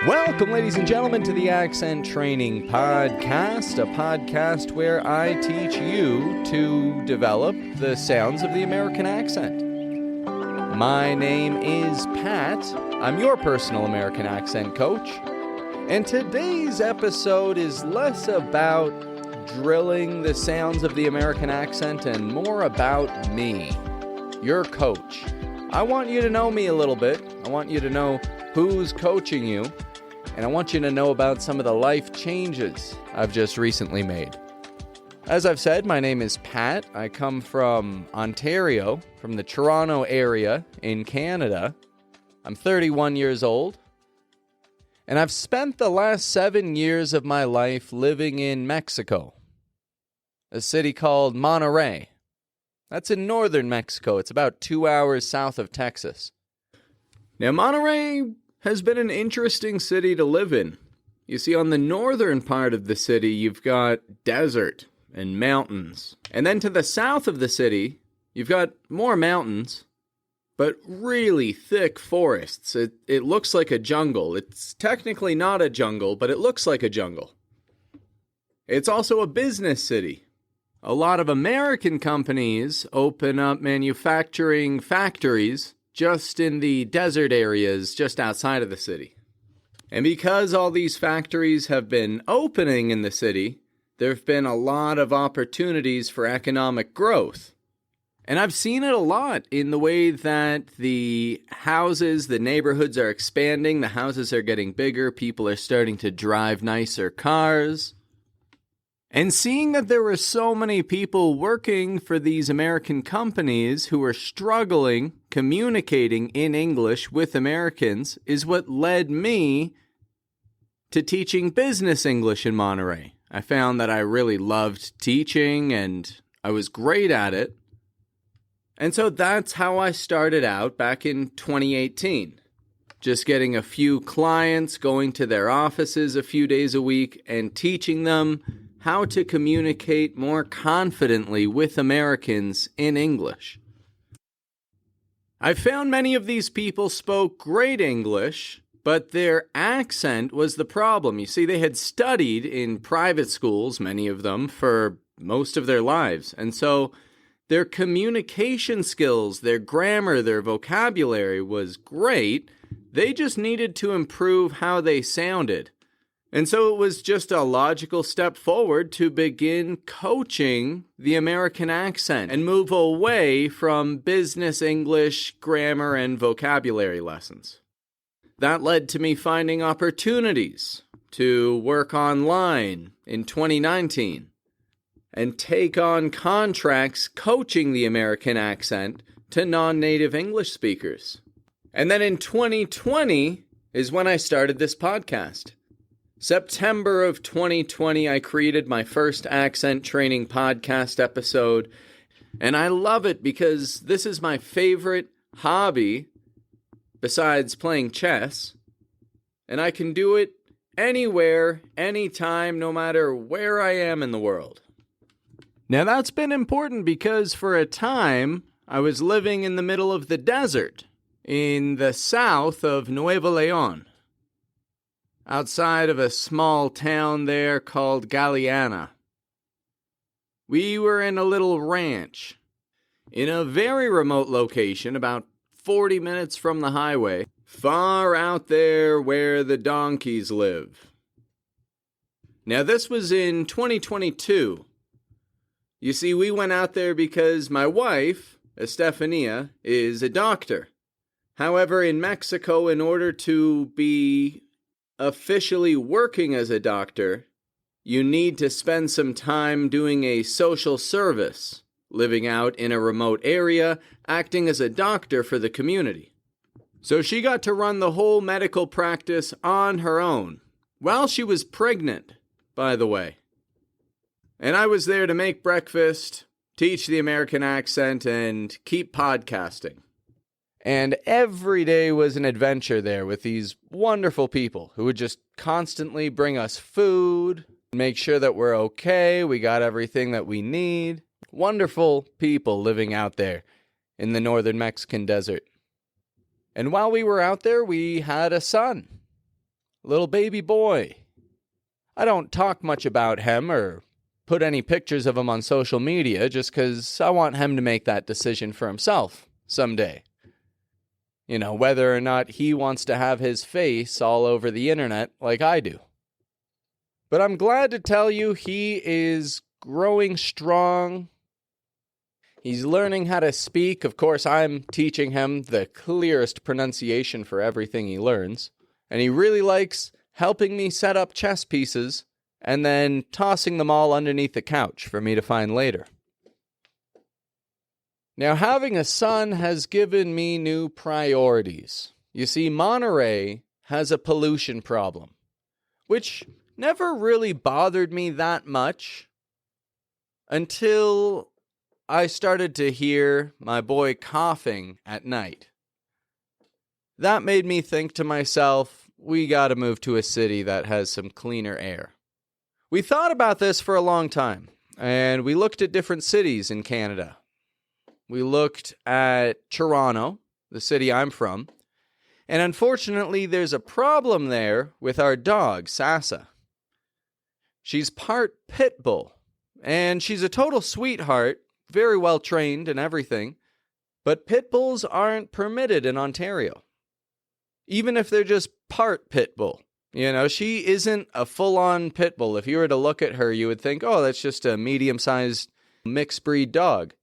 Welcome, ladies and gentlemen, to the Accent Training Podcast, a podcast where I teach you to develop the sounds of the American accent. My name is Pat. I'm your personal American accent coach. And today's episode is less about drilling the sounds of the American accent and more about me, your coach. I want you to know me a little bit. I want you to know who's coaching you. And I want you to know about some of the life changes I've just recently made. As I've said, my name is Pat. I come from Ontario, from the Toronto area in Canada. I'm 31 years old. And I've spent the last 7 years of my life living in Mexico, a city called Monterrey. That's in northern Mexico. It's about 2 hours south of Texas. Now, Monterrey has been an interesting city to live in. You see, on the northern part of the city, you've got desert and mountains. And then to the south of the city, you've got more mountains, but really thick forests. It looks like a jungle. It's technically not a jungle, but it looks like a jungle. It's also a business city. A lot of American companies open up manufacturing factories just in the desert areas just outside of the city. And because all these factories have been opening in the city, there have been a lot of opportunities for economic growth. And I've seen it a lot in the way that the houses, the neighborhoods are expanding, the houses are getting bigger, people are starting to drive nicer cars. And seeing that there were so many people working for these American companies who were struggling communicating in English with Americans is what led me to teaching business English in Monterrey. I found that I really loved teaching and I was great at it. And so that's how I started out back in 2018. Just getting a few clients, going to their offices a few days a week and teaching them how to communicate more confidently with Americans in English. I found many of these people spoke great English, but their accent was the problem. You see, they had studied in private schools, many of them, for most of their lives. And so their communication skills, their grammar, their vocabulary was great. They just needed to improve how they sounded. And so it was just a logical step forward to begin coaching the American accent and move away from business English, grammar, and vocabulary lessons. That led to me finding opportunities to work online in 2019 and take on contracts coaching the American accent to non-native English speakers. And then in 2020 is when I started this podcast. September of 2020, I created my first accent training podcast episode, and I love it because this is my favorite hobby besides playing chess, and I can do it anywhere, anytime, no matter where I am in the world. Now that's been important because for a time, I was living in the middle of the desert in the south of Nuevo León, outside of a small town there called Galeana. We were in a little ranch in a very remote location, about 40 minutes from the highway, far out there where the donkeys live. Now, this was in 2022. You see, we went out there because my wife, Estefania, is a doctor. However, in Mexico, in order to be officially working as a doctor, you need to spend some time doing a social service, living out in a remote area, acting as a doctor for the community. So she got to run the whole medical practice on her own, while she was pregnant, by the way. And I was there to make breakfast, teach the American accent, and keep podcasting. And every day was an adventure there with these wonderful people who would just constantly bring us food, make sure that we're okay, we got everything that we need. Wonderful people living out there in the northern Mexican desert. And while we were out there, we had a son. little baby boy. I don't talk much about him or put any pictures of him on social media just because I want him to make that decision for himself someday. You know, whether or not he wants to have his face all over the internet like I do. But I'm glad to tell you he is growing strong. He's learning how to speak. Of course, I'm teaching him the clearest pronunciation for everything he learns. And he really likes helping me set up chess pieces and then tossing them all underneath the couch for me to find later. Now, having a son has given me new priorities. You see, Monterey has a pollution problem, which never really bothered me that much until I started to hear my boy coughing at night. That made me think to myself, we gotta move to a city that has some cleaner air. We thought about this for a long time, and we looked at different cities in Canada. We looked at Toronto, the city I'm from, and unfortunately there's a problem there with our dog, Sasa. She's part pit bull, and she's a total sweetheart, very well trained and everything, but pit bulls aren't permitted in Ontario. Even if they're just part pit bull. You know, she isn't a full-on pit bull. If you were to look at her, you would think, oh, that's just a medium-sized mixed breed dog.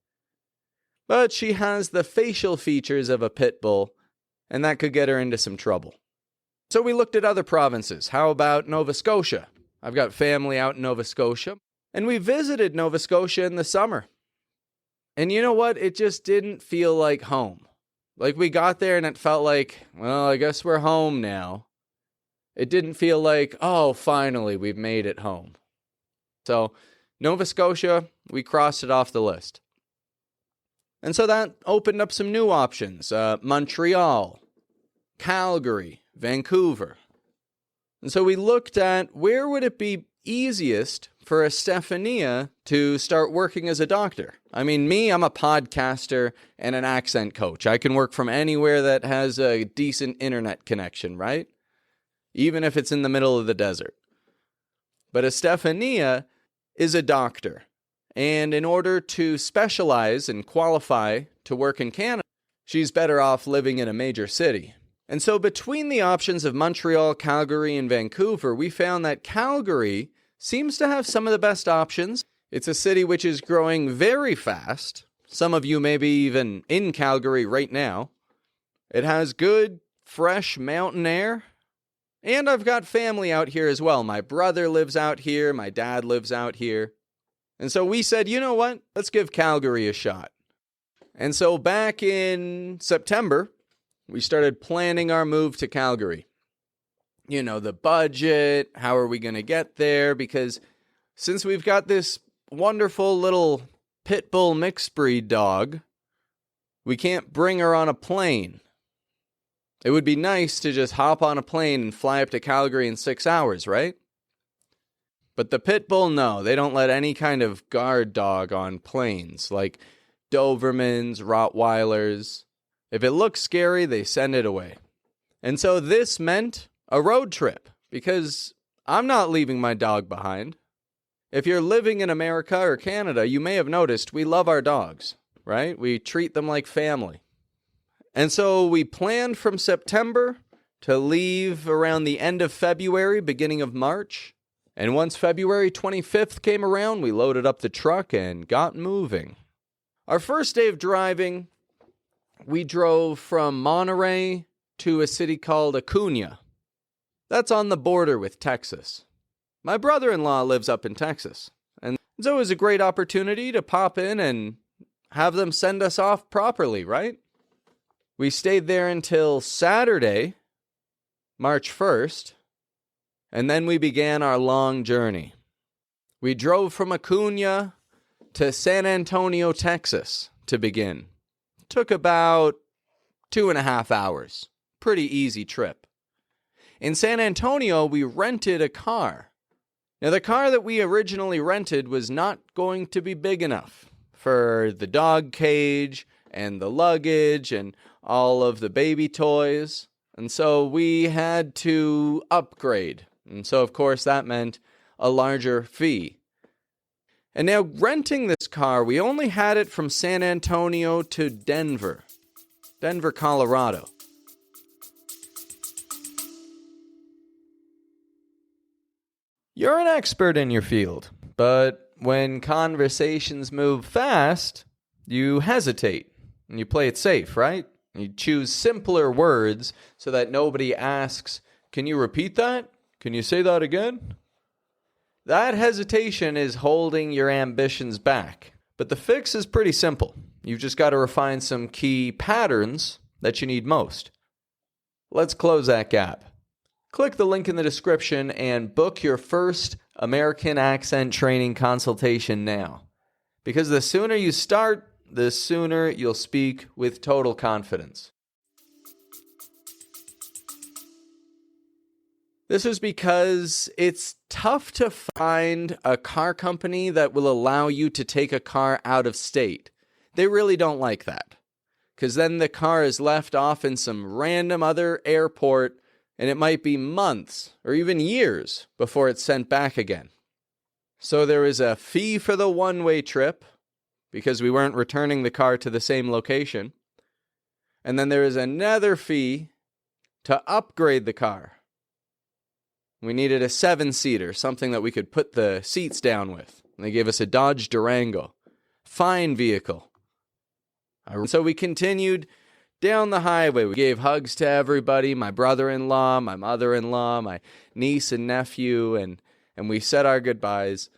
But she has the facial features of a pit bull, and that could get her into some trouble. So we looked at other provinces. How about Nova Scotia? I've got family out in Nova Scotia, and we visited Nova Scotia in the summer. And you know what? It just didn't feel like home. Like, we got there and it felt like, well, I guess we're home now. It didn't feel like, oh, finally, we've made it home. So, Nova Scotia, we crossed it off the list. And so that opened up some new options. Montreal, Calgary, Vancouver. And so we looked at where would it be easiest for a Stefania to start working as a doctor. I mean, I'm a podcaster and an accent coach. I can work from anywhere that has a decent internet connection, right? Even if it's in the middle of the desert. But a Stefania is a doctor. And in order to specialize and qualify to work in Canada, she's better off living in a major city. And so between the options of Montreal, Calgary, and Vancouver, we found that Calgary seems to have some of the best options. It's a city which is growing very fast. Some of you may be even in Calgary right now. It has good, fresh mountain air. And I've got family out here as well. My brother lives out here. My dad lives out here. And so we said, you know what? Let's give Calgary a shot. And so back in September, we started planning our move to Calgary. You know, the budget, how are we going to get there? Because since we've got this wonderful little pit bull mixed breed dog, we can't bring her on a plane. It would be nice to just hop on a plane and fly up to Calgary in 6 hours, right? But the pit bull, no, they don't let any kind of guard dog on planes, like Dobermans, Rottweilers. If it looks scary, they send it away. And so this meant a road trip, because I'm not leaving my dog behind. If you're living in America or Canada, you may have noticed we love our dogs, right? We treat them like family. And so we planned from September to leave around the end of February, beginning of March. And once February 25th came around, we loaded up the truck and got moving. Our first day of driving, we drove from Monterey to a city called Acuña. That's on the border with Texas. My brother-in-law lives up in Texas, and so it was a great opportunity to pop in and have them send us off properly, right? We stayed there until Saturday, March 1st, and then we began our long journey. We drove from Acuña to San Antonio, Texas to begin. It took about 2.5 hours. Pretty easy trip. In San Antonio, we rented a car. Now, the car that we originally rented was not going to be big enough for the dog cage and the luggage and all of the baby toys. And so we had to upgrade. And so, of course, that meant a larger fee. And now renting this car, we only had it from San Antonio to Denver, Colorado. You're an expert in your field, but when conversations move fast, you hesitate and you play it safe, right? You choose simpler words so that nobody asks, "Can you repeat that? Can you say that again?" That hesitation is holding your ambitions back. But the fix is pretty simple. You've just got to refine some key patterns that you need most. Let's close that gap. Click the link in the description and book your first American accent training consultation now. Because the sooner you start, the sooner you'll speak with total confidence. This is because it's tough to find a car company that will allow you to take a car out of state. They really don't like that. Because then the car is left off in some random other airport, and it might be months or even years before it's sent back again. So there is a fee for the one-way trip, because we weren't returning the car to the same location. And then there is another fee to upgrade the car. We needed a 7-seater, something that we could put the seats down with. And they gave us a Dodge Durango. Fine vehicle. So we continued down the highway. We gave hugs to everybody, my brother-in-law, my mother-in-law, my niece and nephew, and we said our goodbyes.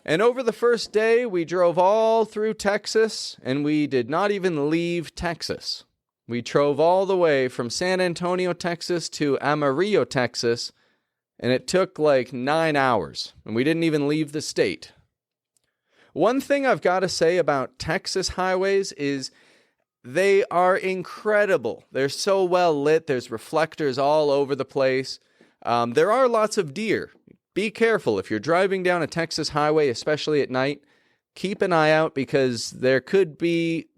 And over the first day, we drove all through Texas, and we did not even leave Texas. We drove all the way from San Antonio, Texas to Amarillo, Texas, and it took like 9 hours, and we didn't even leave the state. One thing I've got to say about Texas highways is they are incredible. They're so well lit. There's reflectors all over the place. There are lots of deer. Be careful. If you're driving down a Texas highway, especially at night, keep an eye out because there could be,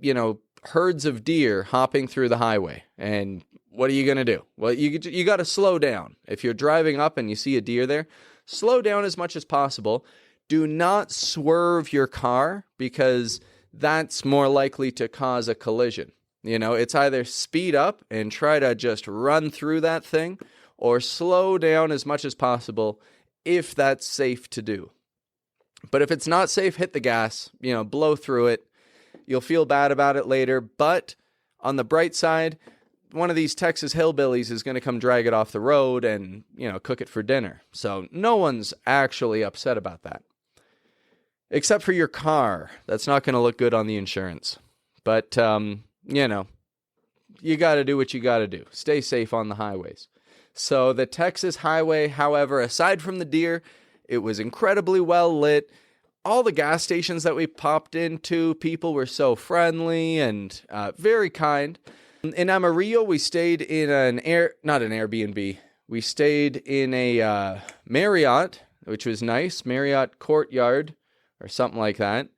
herds of deer hopping through the highway. And what are you going to do? Well, you got to slow down. If you're driving up and you see a deer there, slow down as much as possible. Do not swerve your car because that's more likely to cause a collision. It's either speed up and try to just run through that thing or slow down as much as possible if that's safe to do. But if it's not safe, hit the gas, blow through it. You'll feel bad about it later. But on the bright side, one of these Texas hillbillies is going to come drag it off the road and, cook it for dinner. So no one's actually upset about that. Except for your car. That's not going to look good on the insurance. But, you got to do what you got to do. Stay safe on the highways. So the Texas highway, however, aside from the deer, it was incredibly well lit. All the gas stations that we popped into, people were so friendly and very kind. In Amarillo, we stayed in not an Airbnb. We stayed in a Marriott, which was nice, Marriott Courtyard or something like that.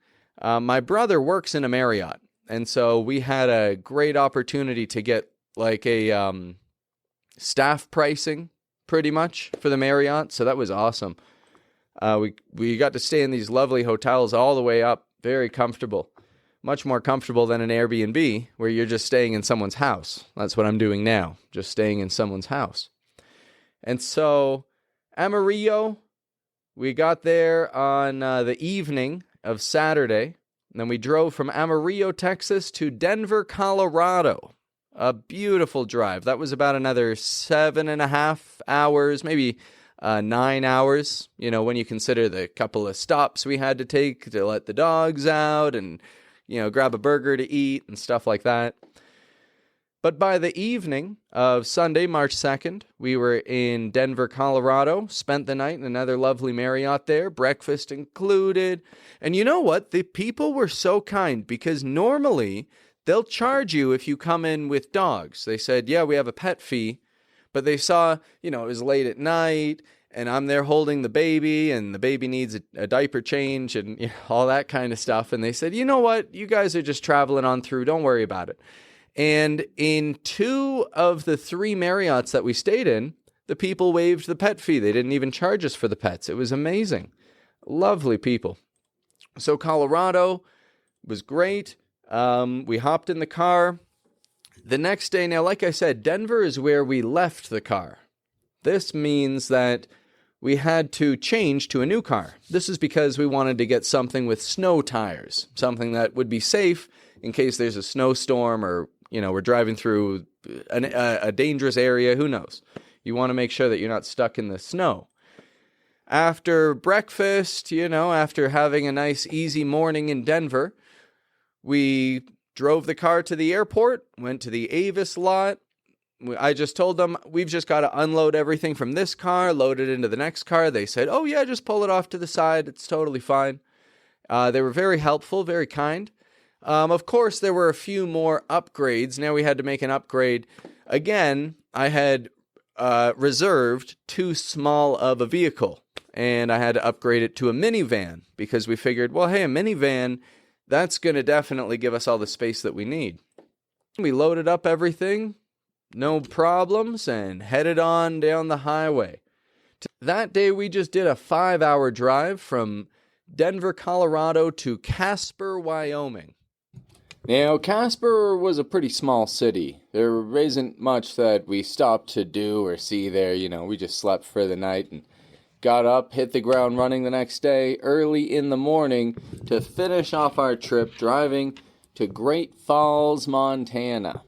My brother works in a Marriott, and so we had a great opportunity to get like a staff pricing pretty much for the Marriott, so that was awesome. We got to stay in these lovely hotels all the way up, very comfortable. Much more comfortable than an Airbnb where you're just staying in someone's house. That's what I'm doing now, just staying in someone's house. And so Amarillo, we got there on the evening of Saturday, and then we drove from Amarillo, Texas to Denver, Colorado. A beautiful drive. That was about another 7.5 hours, maybe 9 hours, when you consider the couple of stops we had to take to let the dogs out and, grab a burger to eat and stuff like that. But by the evening of Sunday, March 2nd, we were in Denver, Colorado, spent the night in another lovely Marriott there, breakfast included. And you know what? The people were so kind because normally they'll charge you if you come in with dogs. They said, yeah, we have a pet fee, but they saw, it was late at night and I'm there holding the baby and the baby needs a diaper change and all that kind of stuff. And they said, you know what? You guys are just traveling on through. Don't worry about it. And in 2 of the 3 Marriotts that we stayed in, the people waived the pet fee. They didn't even charge us for the pets. It was amazing. Lovely people. So Colorado was great. We hopped in the car. The next day, now, like I said, Denver is where we left the car. This means that we had to change to a new car. This is because we wanted to get something with snow tires, something that would be safe in case there's a snowstorm or, we're driving through a dangerous area. Who knows? You want to make sure that you're not stuck in the snow. After breakfast, after having a nice, easy morning in Denver, we drove the car to the airport, went to the Avis lot. I just told them, we've just got to unload everything from this car, load it into the next car. They said, oh yeah, just pull it off to the side. It's totally fine. They were very helpful, very kind. Of course, there were a few more upgrades. Now we had to make an upgrade. Again, I had reserved too small of a vehicle, and I had to upgrade it to a minivan because we figured, well, hey, a minivan, that's going to definitely give us all the space that we need. We loaded up everything, no problems, and headed on down the highway. That day, we just did a 5-hour drive from Denver, Colorado to Casper, Wyoming. Now, Casper was a pretty small city. There isn't much that we stopped to do or see there. We just slept for the night and got up, hit the ground running the next day, early in the morning, to finish off our trip driving to Great Falls, Montana.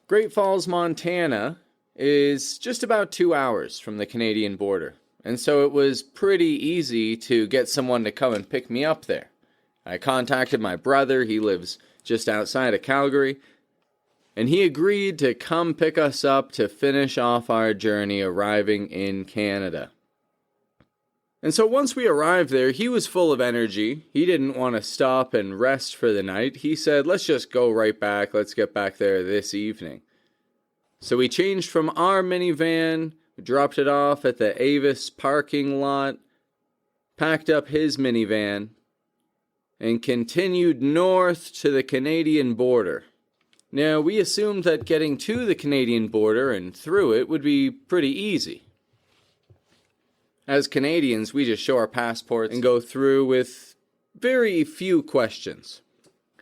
Great Falls, Montana is just about 2 hours from the Canadian border, and so it was pretty easy to get someone to come and pick me up there. I contacted my brother. He lives just outside of Calgary, and he agreed to come pick us up to finish off our journey arriving in Canada. And so once we arrived there, he was full of energy. He didn't want to stop and rest for the night. He said, let's just go right back. Let's get back there this evening. So we changed from our minivan, dropped it off at the Avis parking lot, packed up his minivan, and continued north to the Canadian border. Now, we assumed that getting to the Canadian border and through it would be pretty easy. As Canadians, we just show our passports and go through with very few questions.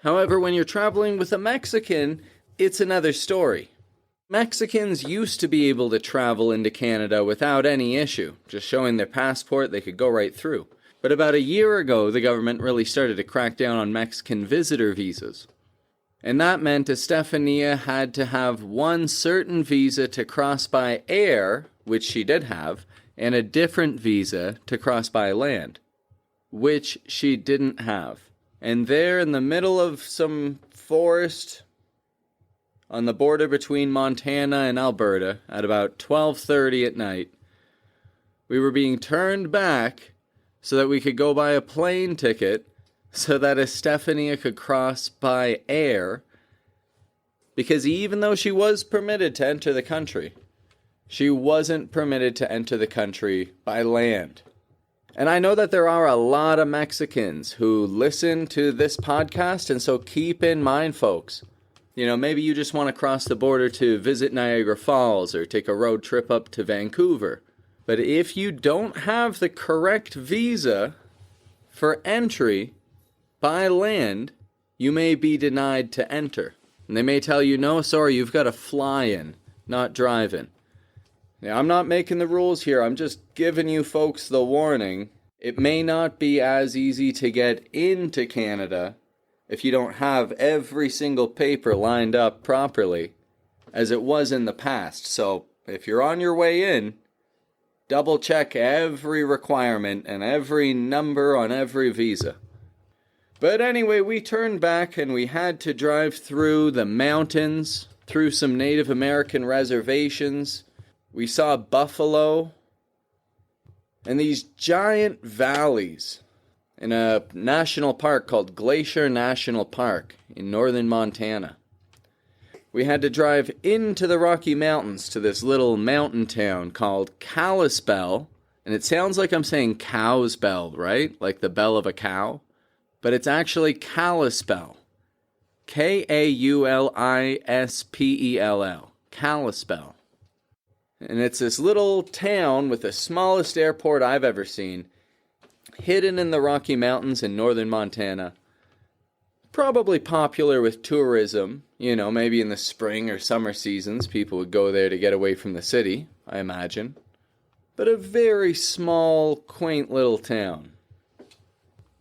However, when you're traveling with a Mexican, it's another story. Mexicans used to be able to travel into Canada without any issue. Just showing their passport, they could go right through. But about a year ago, the government really started to crack down on Mexican visitor visas. And that meant Estefania had to have one certain visa to cross by air, which she did have, and a different visa to cross by land, which she didn't have. And there in the middle of some forest on the border between Montana and Alberta at about 12:30 at night, we were being turned back so that we could go buy a plane ticket so that Estefania could cross by air, because even though she was permitted to enter the country, she wasn't permitted to enter the country by land. And I know that there are a lot of Mexicans who listen to this podcast, and so keep in mind, folks, maybe you just want to cross the border to visit Niagara Falls or take a road trip up to Vancouver. But if you don't have the correct visa for entry by land, you may be denied to enter. And they may tell you, no, sorry, you've got to fly in, not drive in. Now, I'm not making the rules here. I'm just giving you folks the warning. It may not be as easy to get into Canada if you don't have every single paper lined up properly as it was in the past. So if you're on your way in, double check every requirement and every number on every visa. But anyway, we turned back and we had to drive through the mountains, through some Native American reservations. We saw buffalo and these giant valleys in a national park called Glacier National Park in northern Montana. We had to drive into the Rocky Mountains to this little mountain town called Kalispell. And it sounds like I'm saying cow's bell, right? Like the bell of a cow. But it's actually Kalispell. Kalispell. Kalispell. And it's this little town with the smallest airport I've ever seen, hidden in the Rocky Mountains in northern Montana. Probably popular with tourism, maybe in the spring or summer seasons, people would go there to get away from the city, I imagine. But a very small, quaint little town.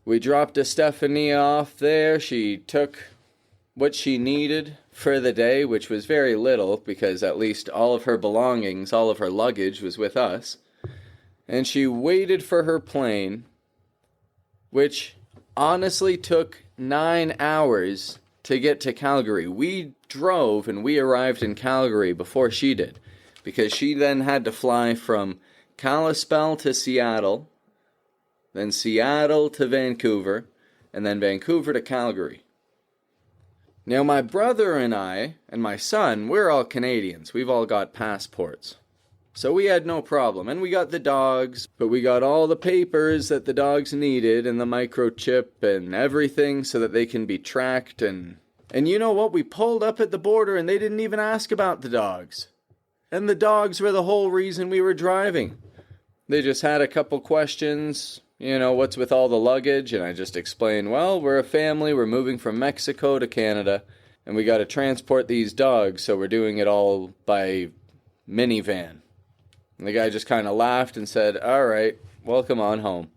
We dropped Estefania off there. She took what she needed for the day, which was very little, because at least all of her belongings, all of her luggage was with us. And she waited for her plane, which honestly took 9 hours to get to Calgary. We drove and we arrived in Calgary before she did, because she then had to fly from Kalispell to Seattle, then Seattle to Vancouver, and then Vancouver to Calgary. Now, my brother and I, and my son, we're all Canadians. We've all got passports. So we had no problem. And we got the dogs, but we got all the papers that the dogs needed, and the microchip and everything so that they can be tracked. And you know what? We pulled up at the border and they didn't even ask about the dogs. And the dogs were the whole reason we were driving. They just had a couple questions. What's with all the luggage? And I just explained, well, we're a family. We're moving from Mexico to Canada, and we got to transport these dogs, so we're doing it all by minivan. And the guy just kind of laughed and said, all right, welcome on home.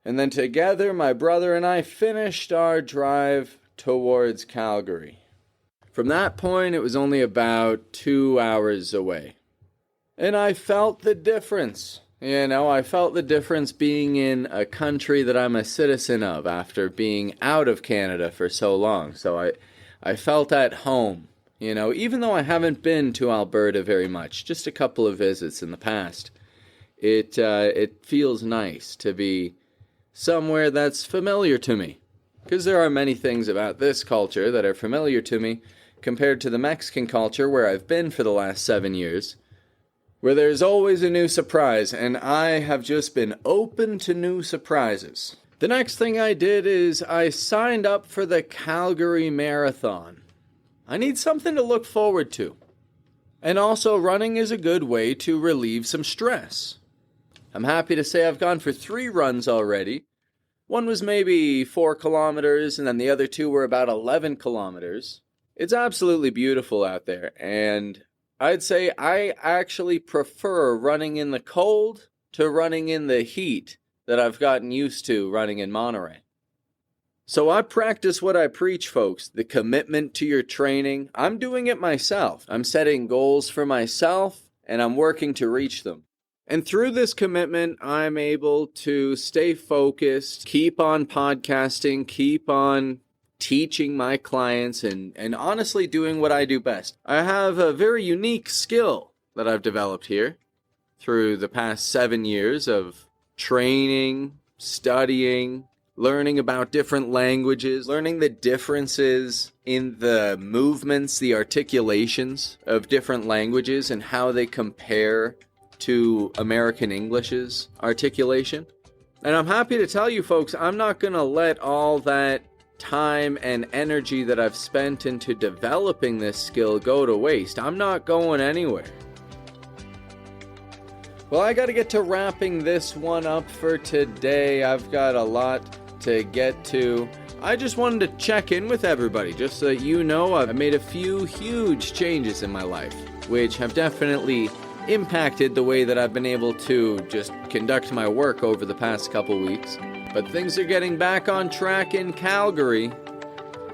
And then together, my brother and I finished our drive towards Calgary. From that point, it was only about 2 hours away. And I felt the difference. I felt the difference being in a country that I'm a citizen of after being out of Canada for so long. So I felt at home, even though I haven't been to Alberta very much, just a couple of visits in the past. It feels nice to be somewhere that's familiar to me, because there are many things about this culture that are familiar to me compared to the Mexican culture where I've been for the last 7 years. Where there's always a new surprise, and I have just been open to new surprises. The next thing I did is I signed up for the Calgary Marathon. I need something to look forward to. And also, running is a good way to relieve some stress. I'm happy to say I've gone for 3 runs already. One was maybe 4 kilometers, and then the other 2 were about 11 kilometers. It's absolutely beautiful out there, and I'd say I actually prefer running in the cold to running in the heat that I've gotten used to running in Monterey. So I practice what I preach, folks, the commitment to your training. I'm doing it myself. I'm setting goals for myself, and I'm working to reach them. And through this commitment, I'm able to stay focused, keep on podcasting, keep on teaching my clients, and honestly doing what I do best. I have a very unique skill that I've developed here through the past 7 years of training, studying, learning about different languages, learning the differences in the movements, the articulations of different languages and how they compare to American English's articulation. And I'm happy to tell you folks, I'm not going to let all that time and energy that I've spent into developing this skill go to waste. I'm not going anywhere. Well, I got to get to wrapping this one up for today. I've got a lot to get to. I just wanted to check in with everybody, just so that you know I've made a few huge changes in my life, which have definitely impacted the way that I've been able to just conduct my work over the past couple weeks. But things are getting back on track in Calgary,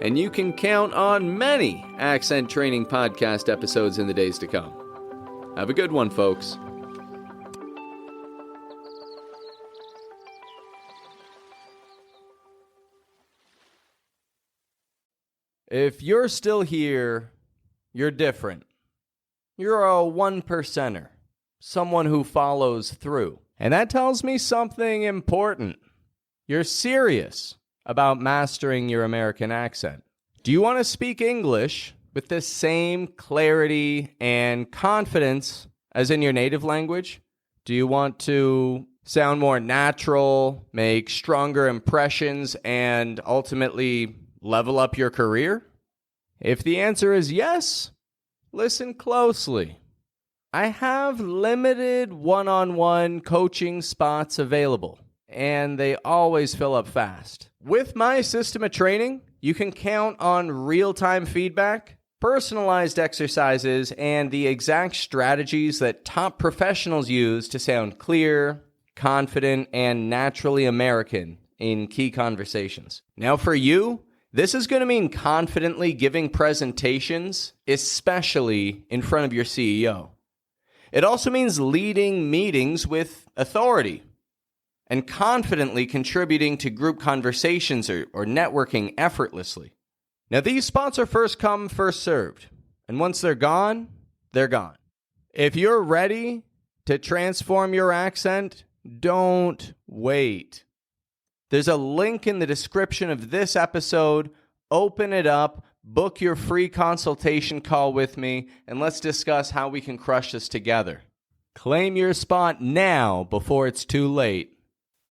and you can count on many accent training podcast episodes in the days to come. Have a good one, folks. If you're still here, you're different. You're a 1%er, someone who follows through. And that tells me something important. You're serious about mastering your American accent. Do you want to speak English with the same clarity and confidence as in your native language? Do you want to sound more natural, make stronger impressions, and ultimately level up your career? If the answer is yes, listen closely. I have limited one-on-one coaching spots available, and they always fill up fast. With my system of training, you can count on real-time feedback, personalized exercises, and the exact strategies that top professionals use to sound clear, confident, and naturally American in key conversations. Now for you, this is going to mean confidently giving presentations, especially in front of your CEO. It also means leading meetings with authority and confidently contributing to group conversations or networking effortlessly. Now, these spots are first come, first served. And once they're gone, they're gone. If you're ready to transform your accent, don't wait. There's a link in the description of this episode. Open it up, book your free consultation call with me, and let's discuss how we can crush this together. Claim your spot now before it's too late.